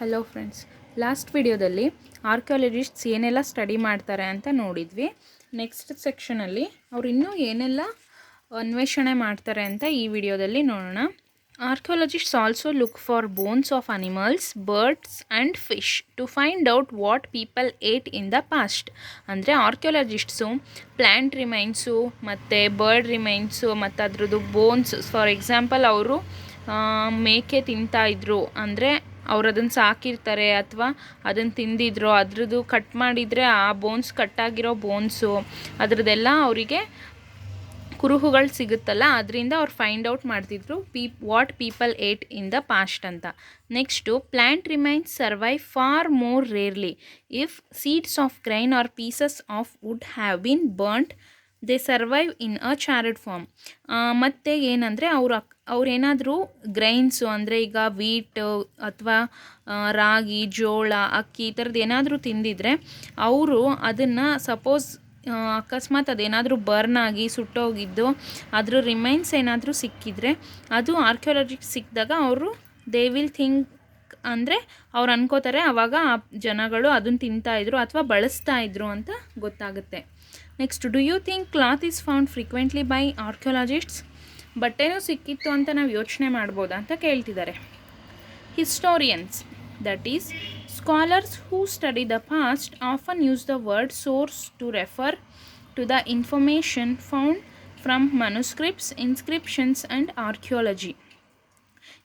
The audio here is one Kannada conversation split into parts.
ಹಲೋ ಫ್ರೆಂಡ್ಸ್, ಲಾಸ್ಟ್ ವಿಡಿಯೋದಲ್ಲಿ ಆರ್ಕಿಯಾಲಜಿಸ್ಟ್ಸ್ ಏನೆಲ್ಲ ಸ್ಟಡಿ ಮಾಡ್ತಾರೆ ಅಂತ ನೋಡಿದ್ವಿ. ನೆಕ್ಸ್ಟ್ ಸೆಕ್ಷನಲ್ಲಿ ಅವ್ರು ಇನ್ನೂ ಏನೆಲ್ಲ ಅನ್ವೇಷಣೆ ಮಾಡ್ತಾರೆ ಅಂತ ಈ ವಿಡಿಯೋದಲ್ಲಿ ನೋಡೋಣ. Archaeologists also look for bones of animals, birds and fish to find out what people ate in the past. ಅಂದರೆ ಆರ್ಕಿಯಾಲಜಿಸ್ಟ್ಸು ಪ್ಲ್ಯಾಂಟ್ ರಿಮೈನ್ಸು ಮತ್ತು ಬರ್ಡ್ ರಿಮೈನ್ಸು ಮತ್ತು ಅದ್ರದ್ದು ಬೋನ್ಸ್, ಫಾರ್ ಎಕ್ಸಾಂಪಲ್ ಅವರು ಮೇಕೆ ತಿಂತಾಯಿದ್ರು ಅಂದರೆ ಅವ್ರು ಅದನ್ನು ಸಾಕಿರ್ತಾರೆ ಅಥವಾ ಅದನ್ನು ತಿಂದಿದ್ರು, ಅದ್ರದ್ದು ಕಟ್ ಮಾಡಿದರೆ ಆ ಬೋನ್ಸ್ ಕಟ್ಟಾಗಿರೋ ಬೋನ್ಸು ಅದ್ರದ್ದೆಲ್ಲ ಅವರಿಗೆ ಕುರುಹುಗಳು ಸಿಗುತ್ತಲ್ಲ, ಅದರಿಂದ ಅವ್ರು ಫೈಂಡ್ ಔಟ್ ಮಾಡ್ತಿದ್ರು what people ate in the past ಅಂತ. Next plant remains survive far more rarely if seeds of grain or pieces of wood have been burned they survive in a charred form. ಮತ್ತು ಏನಂದರೆ ಅವ್ರೇನಾದರೂ ಗ್ರೈನ್ಸು ಅಂದರೆ ಈಗ ವೀಟ್ ಅಥವಾ ರಾಗಿ, ಜೋಳ, ಅಕ್ಕಿ ಈ ಥರದ್ದು ಏನಾದರೂ ತಿಂದಿದ್ರೆ ಅವರು ಅದನ್ನು ಸಪೋಸ್ ಅಕಸ್ಮಾತ್ ಅದೇನಾದರೂ ಬರ್ನ್ ಆಗಿ ಸುಟ್ಟೋಗಿದ್ದು ಅದ್ರ ರಿಮೈನ್ಸ್ ಏನಾದರೂ ಸಿಕ್ಕಿದರೆ ಅದು ಆರ್ಕಿಯಾಲಜಿಗೆ ಸಿಕ್ಕಿದಾಗ ಅವರು ದೇ ವಿಲ್ ಥಿಂಕ್ ಅಂದರೆ ಅವ್ರು ಅನ್ಕೋತಾರೆ ಆವಾಗ ಆ ಜನಗಳು ಅದನ್ನು ತಿಂತಾಯಿದ್ರು ಅಥವಾ ಬಳಸ್ತಾಯಿದ್ರು ಅಂತ ಗೊತ್ತಾಗುತ್ತೆ. Next, do you think cloth is found frequently by archaeologists? ಬಟ್ಟೆನೂ ಸಿಕ್ಕಿತ್ತು ಅಂತ ನಾವು ಯೋಚನೆ ಮಾಡ್ಬೋದಾ ಅಂತ ಕೇಳ್ತಿದ್ದಾರೆ. Historians, that is scholars who study the past, often use the word source to refer to the information found from manuscripts, inscriptions and archaeology.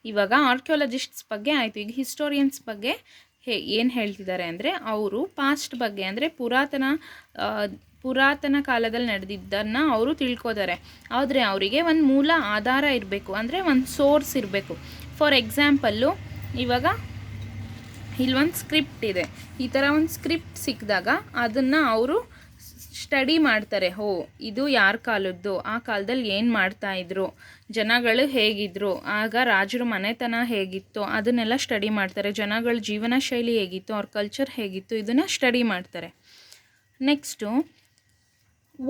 ಇವಾಗ ಆರ್ಕಿಯಾಲಜಿಸ್ಟ್ಸ್ ಬಗ್ಗೆ ಆಯಿತು. ಈಗ ಹಿಸ್ಟೋರಿಯನ್ಸ್ ಬಗ್ಗೆ ಏನು ಹೇಳ್ತಿದ್ದಾರೆ ಅಂದರೆ ಅವರು ಪಾಸ್ಟ್ ಬಗ್ಗೆ ಅಂದರೆ ಪುರಾತನ ಕಾಲದಲ್ಲಿ ನಡೆದಿದ್ದನ್ನು ಅವರು ತಿಳ್ಕೋತಾರೆ. ಆದರೆ ಅವರಿಗೆ ಒಂದು ಮೂಲ ಆಧಾರ ಇರಬೇಕು, ಅಂದರೆ ಒಂದು ಸೋರ್ಸ್ ಇರಬೇಕು. ಫಾರ್ ಎಕ್ಸಾಂಪಲ್ಲು, ಇವಾಗ ಇಲ್ಲೊಂದು ಸ್ಕ್ರಿಪ್ಟ್ ಇದೆ, ಈ ಥರ ಒಂದು ಸ್ಕ್ರಿಪ್ಟ್ ಸಿಕ್ಕಿದಾಗ ಅದನ್ನು ಅವರು ಸ್ಟಡಿ ಮಾಡ್ತಾರೆ. ಇದು ಯಾರ ಕಾಲದ್ದು, ಆ ಕಾಲದಲ್ಲಿ ಏನು ಮಾಡ್ತಾಯಿದ್ರು, ಜನಗಳು ಹೇಗಿದ್ರು, ಆಗ ರಾಜರ ಮನೆತನ ಹೇಗಿತ್ತು ಅದನ್ನೆಲ್ಲ ಸ್ಟಡಿ ಮಾಡ್ತಾರೆ. ಜನಗಳ ಜೀವನ ಶೈಲಿ ಹೇಗಿತ್ತು, ಅವ್ರ ಕಲ್ಚರ್ ಹೇಗಿತ್ತು, ಇದನ್ನು ಸ್ಟಡಿ ಮಾಡ್ತಾರೆ. Next,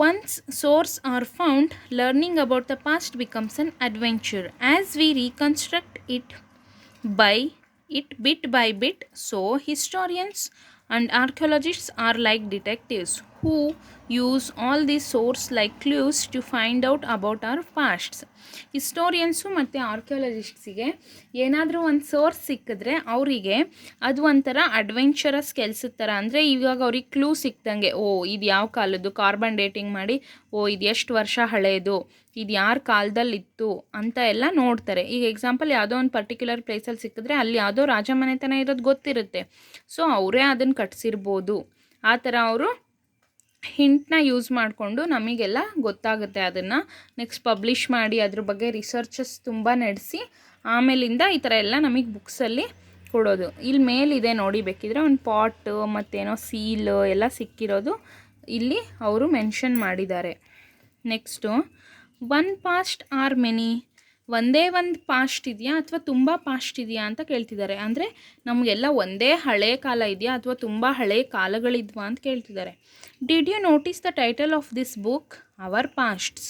once source are found, learning about the past becomes an adventure as we reconstruct it bit by bit. So historians and archaeologists are like detectives who use all these source like clues to find out about our pasts. ಹಿಸ್ಟೋರಿಯನ್ಸು ಮತ್ತು ಆರ್ಕಿಯಾಲಜಿಸ್ಟ್ಸಿಗೆ ಏನಾದರೂ ಒಂದು ಸೋರ್ಸ್ ಸಿಕ್ಕಿದ್ರೆ ಅವರಿಗೆ ಅದು ಒಂಥರ ಅಡ್ವೆಂಚರಸ್ ಕೆಲಸದ ಥರ. ಅಂದರೆ ಇವಾಗ ಅವ್ರಿಗೆ ಕ್ಲೂ ಸಿಕ್ದಂಗೆ, ಇದು ಯಾವ ಕಾಲದ್ದು, ಕಾರ್ಬನ್ ಡೇಟಿಂಗ್ ಮಾಡಿ ಇದು ಎಷ್ಟು ವರ್ಷ ಹಳೆಯದು, ಇದು ಯಾರ ಕಾಲದಲ್ಲಿತ್ತು ಅಂತ ಎಲ್ಲ ನೋಡ್ತಾರೆ. ಈಗ ಎಕ್ಸಾಂಪಲ್ ಯಾವುದೋ ಒಂದು ಪರ್ಟಿಕ್ಯುಲರ್ ಪ್ಲೇಸಲ್ಲಿ ಸಿಕ್ಕಿದ್ರೆ ಅಲ್ಲಿ ಯಾವುದೋ ರಾಜ ಮನೆತನ ಇರೋದು ಗೊತ್ತಿರುತ್ತೆ, ಸೊ ಅವರೇ ಅದನ್ನು ಕಟ್ಸಿರ್ಬೋದು. ಆ ಥರ ಅವರು ಹಿಂಟ್ನ ಯೂಸ್ ಮಾಡಿಕೊಂಡು ನಮಗೆಲ್ಲ ಗೊತ್ತಾಗುತ್ತೆ. ಅದನ್ನು ನೆಕ್ಸ್ಟ್ ಪಬ್ಲಿಷ್ ಮಾಡಿ ಅದ್ರ ಬಗ್ಗೆ ರಿಸರ್ಚಸ್ ತುಂಬ ನಡೆಸಿ ಆಮೇಲಿಂದ ಈ ಥರ ಎಲ್ಲ ನಮಗೆ ಬುಕ್ಸಲ್ಲಿ ಕೊಡೋದು. ಇಲ್ಲಿ ಮೇಲಿದೆ ನೋಡಿ, ಬೇಕಿದ್ರೆ ಒಂದು ಪಾಟ್ ಮತ್ತೇನೋ ಸೀಲ್ ಎಲ್ಲ ಸಿಕ್ಕಿರೋದು ಇಲ್ಲಿ ಅವರು ಮೆನ್ಷನ್ ಮಾಡಿದ್ದಾರೆ. Next, one past are many, ಒಂದೇ ಒಂದು ಪಾಸ್ಟ್ ಇದೆಯಾ ಅಥವಾ ತುಂಬ ಪಾಸ್ಟ್ ಇದೆಯಾ ಅಂತ ಕೇಳ್ತಿದ್ದಾರೆ. ಅಂದರೆ ನಮಗೆಲ್ಲ ಒಂದೇ ಹಳೆ ಕಾಲ ಇದೆಯಾ ಅಥವಾ ತುಂಬ ಹಳೆ ಕಾಲಗಳಿದ್ವಾ ಅಂತ ಕೇಳ್ತಿದ್ದಾರೆ. Did you notice the title of this book, our pasts?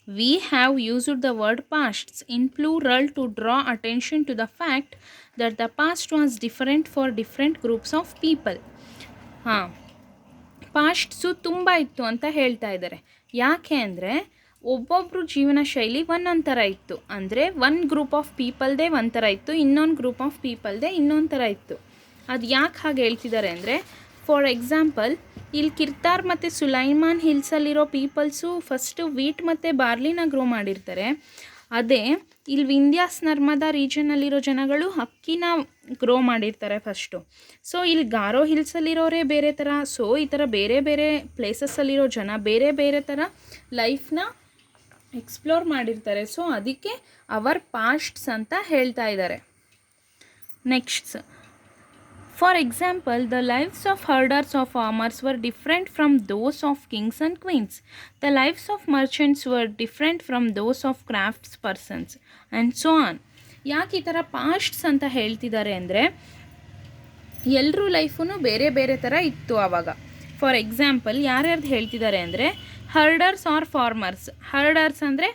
We have used the word pasts in plural to draw attention to the fact that the past was different for different groups of people. Pasts ತುಂಬ ಇತ್ತು ಅಂತ ಹೇಳ್ತಾ ಇದ್ದಾರೆ. ಯಾಕೆ ಅಂದರೆ ಒಬ್ಬೊಬ್ಬರು ಜೀವನ ಶೈಲಿ ಒಂದೊಂದು ಥರ ಇತ್ತು. ಅಂದರೆ ಒಂದು ಗ್ರೂಪ್ ಆಫ್ ಪೀಪಲ್ದೇ ಒಂಥರ ಇತ್ತು, ಇನ್ನೊಂದು ಗ್ರೂಪ್ ಆಫ್ ಪೀಪಲ್ದೇ ಇನ್ನೊಂದು ಥರ ಇತ್ತು. ಅದು ಯಾಕೆ ಹಾಗೆ ಹೇಳ್ತಿದ್ದಾರೆ ಅಂದರೆ, ಫಾರ್ ಎಕ್ಸಾಂಪಲ್ ಇಲ್ಲಿ ಕಿರ್ತಾರ್ ಮತ್ತು ಸುಲೈಮಾನ್ ಹಿಲ್ಸಲ್ಲಿರೋ ಪೀಪಲ್ಸು ಫಸ್ಟು ವೀಟ್ ಮತ್ತು ಬಾರ್ಲಿನ ಗ್ರೋ ಮಾಡಿರ್ತಾರೆ. ಅದೇ ಇಲ್ಲಿ ವಿಂಧ್ಯಾಸ್ ನರ್ಮದಾ ರೀಜನಲ್ಲಿರೋ ಜನಗಳು ಅಕ್ಕಿನ ಗ್ರೋ ಮಾಡಿರ್ತಾರೆ ಫಸ್ಟು. ಸೊ ಇಲ್ಲಿ ಗಾರೋ ಹಿಲ್ಸಲ್ಲಿರೋರೇ ಬೇರೆ ಥರ. ಸೊ ಈ ಥರ ಬೇರೆ ಬೇರೆ ಪ್ಲೇಸಸ್ಸಲ್ಲಿರೋ ಜನ ಬೇರೆ ಬೇರೆ ಥರ ಲೈಫ್ನ ಎಕ್ಸ್ಪ್ಲೋರ್ ಮಾಡಿರ್ತಾರೆ. ಸೊ ಅದಕ್ಕೆ ಅವರ್ ಪಾಸ್ಟ್ಸ್ ಅಂತ ಹೇಳ್ತಾ ಇದ್ದಾರೆ. Next, for example the lives of herders of farmers were different from those of kings and queens. The lives of merchants were different from those of crafts persons and so on. ಯಾಕೆ ಈ ಥರ ಪಾಸ್ಟ್ಸ್ ಅಂತ ಹೇಳ್ತಿದ್ದಾರೆ ಅಂದರೆ ಎಲ್ಲರೂ ಲೈಫೂ ಬೇರೆ ಬೇರೆ ಥರ ಇತ್ತು ಆವಾಗ. ಫಾರ್ ಎಕ್ಸಾಂಪಲ್ ಯಾರ್ಯಾರ್ದು ಹೇಳ್ತಿದ್ದಾರೆ ಅಂದರೆ, ಹರ್ಡರ್ಸ್ ಆರ್ ಫಾರ್ಮರ್ಸ್. ಹರ್ಡರ್ಸ್ ಅಂದರೆ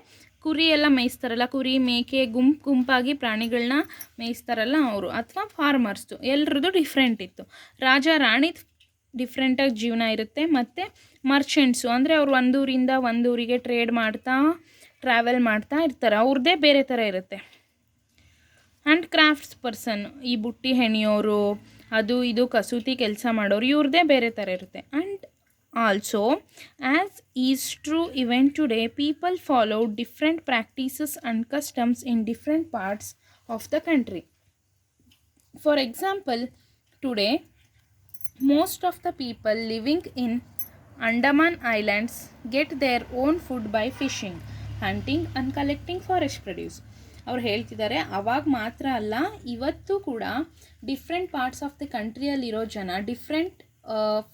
ಕುರಿ ಎಲ್ಲ ಮೇಯಿಸ್ತಾರಲ್ಲ, ಕುರಿ ಮೇಕೆ ಗುಂಪಾಗಿ ಪ್ರಾಣಿಗಳನ್ನ ಮೇಯಿಸ್ತಾರಲ್ಲ ಅವರು, ಅಥವಾ ಫಾರ್ಮರ್ಸ್ದು, ಎಲ್ರದ್ದು ಡಿಫ್ರೆಂಟ್ ಇತ್ತು. ರಾಜ ರಾಣಿ ಡಿಫ್ರೆಂಟಾಗಿ ಜೀವನ ಇರುತ್ತೆ. ಮತ್ತು ಮರ್ಚೆಂಟ್ಸು ಅಂದರೆ ಅವ್ರು ಒಂದೂರಿಂದ ಒಂದೂರಿಗೆ ಟ್ರಾವೆಲ್ ಮಾಡ್ತಾ ಇರ್ತಾರೆ, ಅವ್ರದ್ದೇ ಬೇರೆ ಥರ ಇರುತ್ತೆ. ಆ್ಯಂಡ್ ಕ್ರಾಫ್ಟ್ಸ್ ಪರ್ಸನ್, ಈ ಬುಟ್ಟಿ ಹೆಣಿಯೋರು, ಅದು ಇದು ಕಸೂತಿ ಕೆಲಸ ಮಾಡೋರು, ಇವ್ರದ್ದೇ ಬೇರೆ ಥರ ಇರುತ್ತೆ. And also as is true even today, people follow different practices and customs in different parts of the country. For example, today most of the people living in Andaman Islands get their own food by fishing, hunting and collecting forest produce. ಅವ್ರು ಹೇಳ್ತಿದ್ದಾರೆ, ಅವಾಗ ಮಾತ್ರ ಅಲ್ಲ, ಇವತ್ತು ಕೂಡ ಡಿಫ್ರೆಂಟ್ ಪಾರ್ಟ್ಸ್ ಆಫ್ ದಿ ಕಂಟ್ರಿಯಲ್ಲಿರೋ ಜನ ಡಿಫ್ರೆಂಟ್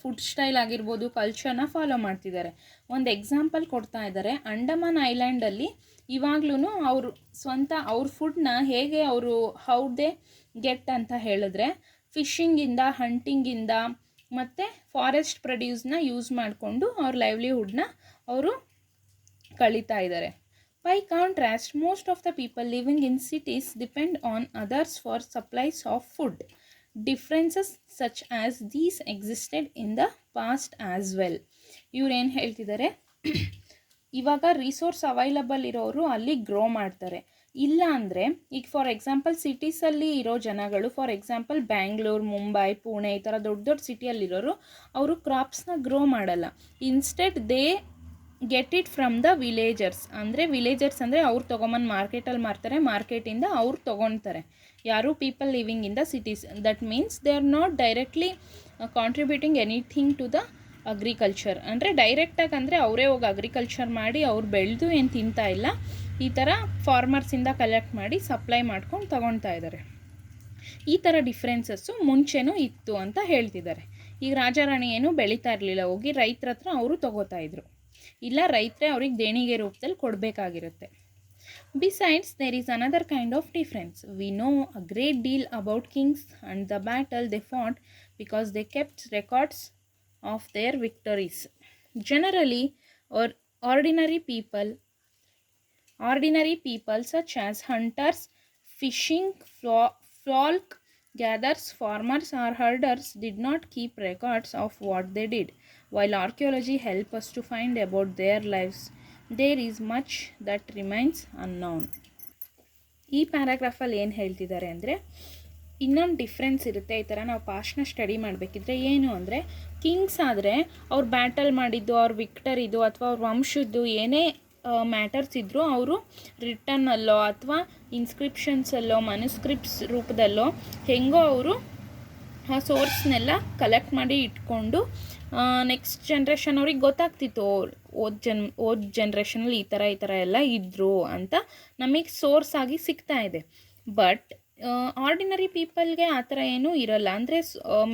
ಫುಡ್ ಸ್ಟೈಲ್ ಆಗಿರ್ಬೋದು, ಕಲ್ಚರ್ನ ಫಾಲೋ ಮಾಡ್ತಿದ್ದಾರೆ. ಒಂದು ಎಕ್ಸಾಂಪಲ್ ಕೊಡ್ತಾ ಇದ್ದಾರೆ. ಅಂಡಮಾನ್ ಐಲ್ಯಾಂಡಲ್ಲಿ ಇವಾಗ್ಲೂ ಅವರು ಸ್ವಂತ ಅವ್ರ ಫುಡ್ನ ಹೇಗೆ ಅವರು ಹೌ ದೇ ಗೆಟ್ ಅಂತ ಹೇಳಿದ್ರೆ, ಫಿಶಿಂಗಿಂದ, ಹಂಟಿಂಗಿಂದ ಮತ್ತು ಫಾರೆಸ್ಟ್ ಪ್ರೊಡ್ಯೂಸ್ನ ಯೂಸ್ ಮಾಡಿಕೊಂಡು ಅವ್ರ ಲೈವ್ಲಿಹುಡ್ನ ಅವರು ಕಳೀತಾ ಇದ್ದಾರೆ. By contrast, most of the people living in cities depend on others for supplies of food. Differences such as these existed in the past as well. ಇವ್ರೇನು ಹೇಳ್ತಿದ್ದಾರೆ, ಇವಾಗ ರಿಸೋರ್ಸ್ ಅವೈಲಬಲ್ ಇರೋರು ಅಲ್ಲಿ ಗ್ರೋ ಮಾಡ್ತಾರೆ. ಇಲ್ಲ ಅಂದರೆ ಈಗ ಫಾರ್ ಎಕ್ಸಾಂಪಲ್ ಸಿಟೀಸಲ್ಲಿ ಇರೋ ಜನಗಳು, ಫಾರ್ ಎಕ್ಸಾಂಪಲ್ ಬ್ಯಾಂಗ್ಳೂರು, ಮುಂಬೈ, ಪುಣೆ ಈ ಥರ ದೊಡ್ಡ ದೊಡ್ಡ ಸಿಟಿಯಲ್ಲಿರೋರು, ಅವರು ಕ್ರಾಪ್ಸ್ನ ಗ್ರೋ ಮಾಡಲ್ಲ. Instead they get it from the villagers. ಅಂದರೆ ವಿಲೇಜರ್ಸ್ ಅಂದರೆ ಅವ್ರು ತೊಗೊಂಬಂದು ಮಾರ್ಕೆಟಲ್ಲಿ ಮಾರ್ತಾರೆ, ಮಾರ್ಕೆಟಿಂದ ಅವ್ರು ತೊಗೊಳ್ತಾರೆ. ಯಾರು people living in the cities. That means they are not directly contributing anything to the agriculture. ಅಂದರೆ ಡೈರೆಕ್ಟಾಗಿ ಅಂದರೆ ಅವರೇ ಹೋಗಿ ಅಗ್ರಿಕಲ್ಚರ್ ಮಾಡಿ ಅವ್ರು ಬೆಳೆದು ಏನು ತಿಂತಾ ಇಲ್ಲ, ಈ ಥರ ಫಾರ್ಮರ್ಸಿಂದ ಕಲೆಕ್ಟ್ ಮಾಡಿ ಸಪ್ಲೈ ಮಾಡ್ಕೊಂಡು ತಗೊಳ್ತಾ ಇದ್ದಾರೆ. ಈ ಥರ ಡಿಫ್ರೆನ್ಸಸ್ಸು ಮುಂಚೆನೂ ಇತ್ತು ಅಂತ ಹೇಳ್ತಿದ್ದಾರೆ. ಈಗ ರಾಜಾರಾಣಿ ಏನು ಬೆಳೀತಾ ಇರಲಿಲ್ಲ, ಹೋಗಿ ರೈತರ ಹತ್ರ ಅವರು ತೊಗೋತಾ ಇದ್ರು, ಇಲ್ಲ ರೈತರೇ ಅವ್ರಿಗೆ ದೇಣಿಗೆ ರೂಪದಲ್ಲಿ ಕೊಡಬೇಕಾಗಿರುತ್ತೆ. Besides, there is another kind of difference. We know a great deal about kings and the battle they fought because they kept records of their victories. Generally, or ordinary people such as hunters, fishing, folk gatherers, farmers or herders did not keep records of what they did. While archaeology helps us to find about their lives, there is much that remains unknown. ಈ ಪ್ಯಾರಾಗ್ರಾಫಲ್ಲಿ ಏನು ಹೇಳ್ತಿದ್ದಾರೆ ಅಂದರೆ, ಇನ್ನೊಂದು ಡಿಫ್ರೆನ್ಸ್ ಇರುತ್ತೆ. ಈ ಥರ ನಾವು ಪಾಸ್ಟ್ನ ಸ್ಟಡಿ ಮಾಡಬೇಕಿದ್ರೆ ಏನು ಅಂದರೆ, ಕಿಂಗ್ಸ್ ಆದರೆ ಅವ್ರು ಬ್ಯಾಟಲ್ ಮಾಡಿದ್ದು, ಅವ್ರ ವಿಕ್ಟರಿದು ಅಥವಾ ಅವ್ರ ವಂಶದ್ದು ಏನೇ ಮ್ಯಾಟರ್ಸ್ ಇದ್ದರೂ ಅವರು ರಿಟರ್ನಲ್ಲೋ ಅಥವಾ ಇನ್ಸ್ಕ್ರಿಪ್ಷನ್ಸಲ್ಲೋ ಮನುಸ್ಕ್ರಿಪ್ಟ್ಸ್ ರೂಪದಲ್ಲೋ ಹೆಂಗೋ ಅವರು ಆ ಸೋರ್ಸ್ನೆಲ್ಲ ಕಲೆಕ್ಟ್ ಮಾಡಿ ಇಟ್ಕೊಂಡು ನೆಕ್ಸ್ಟ್ ಜನ್ರೇಷನ್ ಅವ್ರಿಗೆ ಗೊತ್ತಾಗ್ತಿತ್ತು, ಓದ್ ಜನ್ರೇಷನಲ್ಲಿ ಈ ಥರ ಎಲ್ಲ ಇದ್ದರು ಅಂತ ನಮಗೆ ಸೋರ್ಸ್ ಆಗಿ ಸಿಗ್ತಾ ಇದೆ. ಬಟ್ ಆರ್ಡಿನರಿ ಪೀಪಲ್ಗೆ ಆ ಥರ ಏನೂ ಇರೋಲ್ಲ. ಅಂದರೆ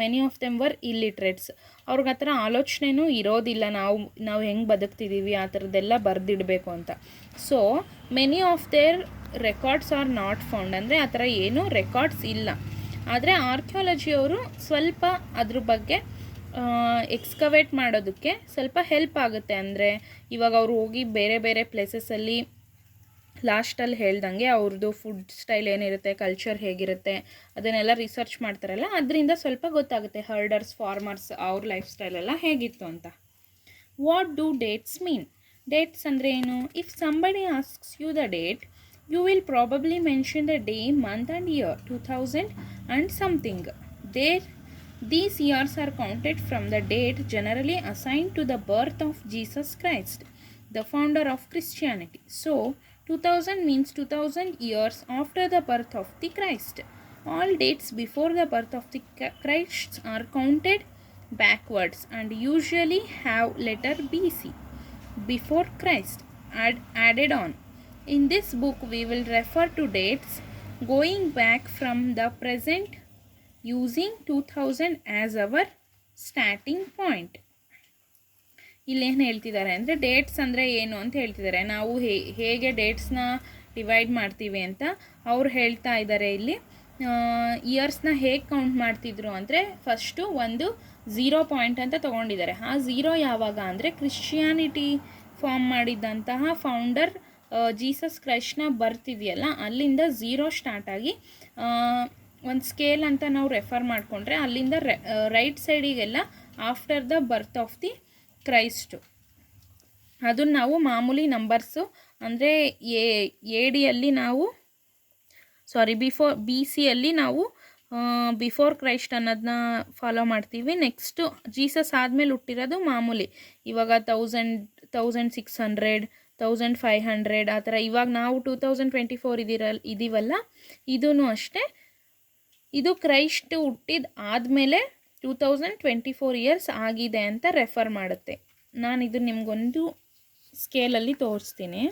many of them were illiterates. ಅವ್ರಿಗೆ ಆ ಥರ ಆಲೋಚನೆಯೂ ಇರೋದಿಲ್ಲ, ನಾವು ಹೆಂಗೆ ಬದುಕ್ತಿದ್ದೀವಿ ಆ ಥರದ್ದೆಲ್ಲ ಬರೆದಿಡಬೇಕು ಅಂತ. So many of their records are not found. ಅಂದರೆ ಆ ಥರ ಏನೂ ರೆಕಾರ್ಡ್ಸ್ ಇಲ್ಲ. ಆದರೆ ಆರ್ಕಿಯಾಲಜಿಯವರು ಸ್ವಲ್ಪ ಅದ್ರ ಬಗ್ಗೆ ಎಕ್ಸ್ಕವೇಟ್ ಮಾಡೋದಕ್ಕೆ ಸ್ವಲ್ಪ ಹೆಲ್ಪ್ ಆಗುತ್ತೆ. ಅಂದರೆ ಇವಾಗ ಅವರು ಹೋಗಿ ಬೇರೆ ಬೇರೆ ಪ್ಲೇಸಸಲ್ಲಿ ಲಾಸ್ಟಲ್ಲಿ ಹೇಳ್ದಂಗೆ ಅವ್ರದ್ದು ಫುಡ್ ಸ್ಟೈಲ್ ಏನಿರುತ್ತೆ, ಕಲ್ಚರ್ ಹೇಗಿರುತ್ತೆ ಅದನ್ನೆಲ್ಲ ರಿಸರ್ಚ್ ಮಾಡ್ತಾರಲ್ಲ, ಅದರಿಂದ ಸ್ವಲ್ಪ ಗೊತ್ತಾಗುತ್ತೆ ಹರ್ಡರ್ಸ್, ಫಾರ್ಮರ್ಸ್ ಅವ್ರ ಲೈಫ್ ಸ್ಟೈಲೆಲ್ಲ ಹೇಗಿತ್ತು ಅಂತ. What do dates mean? Dates ಅಂದರೆ ಏನು? If somebody asks you the date, you will probably mention the day, month and year, 2000 and something. These years are counted from the date generally assigned to the birth of Jesus Christ, the founder of Christianity. So 2000 means 2000 years after the birth of the Christ. All dates before the birth of the Christ are counted backwards and usually have letter BC, before Christ, added on. In this book we will refer to dates going back from the present using 2000 as our starting point. ಇಲ್ಲೇನು ಹೇಳ್ತಿದ್ದಾರೆ ಅಂದರೆ, ಡೇಟ್ಸ್ ಅಂದರೆ ಏನು ಅಂತ ಹೇಳ್ತಿದ್ದಾರೆ. ನಾವು ಹೇಗೆ ಡೇಟ್ಸ್ನ ಡಿವೈಡ್ ಮಾಡ್ತೀವಿ ಅಂತ ಅವ್ರು ಹೇಳ್ತಾ ಇದ್ದಾರೆ. ಇಲ್ಲಿ ಇಯರ್ಸ್ನ ಹೇಗೆ ಕೌಂಟ್ ಮಾಡ್ತಿದ್ರು ಅಂದರೆ, ಫಸ್ಟು ಒಂದು 0 ಪಾಯಿಂಟ್ ಅಂತ ತೊಗೊಂಡಿದ್ದಾರೆ. ಆ 0 ಯಾವಾಗ ಅಂದರೆ ಕ್ರಿಶ್ಚಿಯಾನಿಟಿ ಫಾರ್ಮ್ ಮಾಡಿದ್ದಂತಹ ಫೌಂಡರ್ ಜೀಸಸ್ ಕ್ರೈಸ್ಟ್ನ ಬರ್ತಿದೆಯಲ್ಲ ಅಲ್ಲಿಂದ 0 ಸ್ಟಾರ್ಟ್ ಆಗಿ ಒಂದು ಸ್ಕೇಲ್ ಅಂತ ನಾವು ರೆಫರ್ ಮಾಡಿಕೊಂಡ್ರೆ ಅಲ್ಲಿಂದ ರೈಟ್ ಸೈಡಿಗೆಲ್ಲ after the birth of the Christ ಅದನ್ನು ನಾವು ಮಾಮೂಲಿ ನಂಬರ್ಸು ಅಂದರೆ ಎ ಡಿಯಲ್ಲಿ ನಾವು ಬಿ ಸಿಯಲ್ಲಿ ನಾವು ಬಿಫೋರ್ ಕ್ರೈಸ್ಟ್ ಅನ್ನೋದನ್ನ ಫಾಲೋ ಮಾಡ್ತೀವಿ. ನೆಕ್ಸ್ಟು ಜೀಸಸ್ ಆದಮೇಲೆ ಹುಟ್ಟಿರೋದು ಮಾಮೂಲಿ ಇವಾಗ 1600 1500 ಆ ಥರ. ಇವಾಗ ನಾವು 2024 ಇದೀವಲ್ಲ ಇದೂ ಅಷ್ಟೇ, ಇದು ಕ್ರೈಸ್ಟ್ ಹುಟ್ಟಿದ ಆದಮೇಲೆ 2024 ಇಯರ್ಸ್ ಆಗಿದೆ ಅಂತ ರೆಫರ್ ಮಾಡುತ್ತೆ. ನಾನು ಇದು ನಿಮಗೊಂದು ಸ್ಕೇಲಲ್ಲಿ ತೋರಿಸ್ತೀನಿ.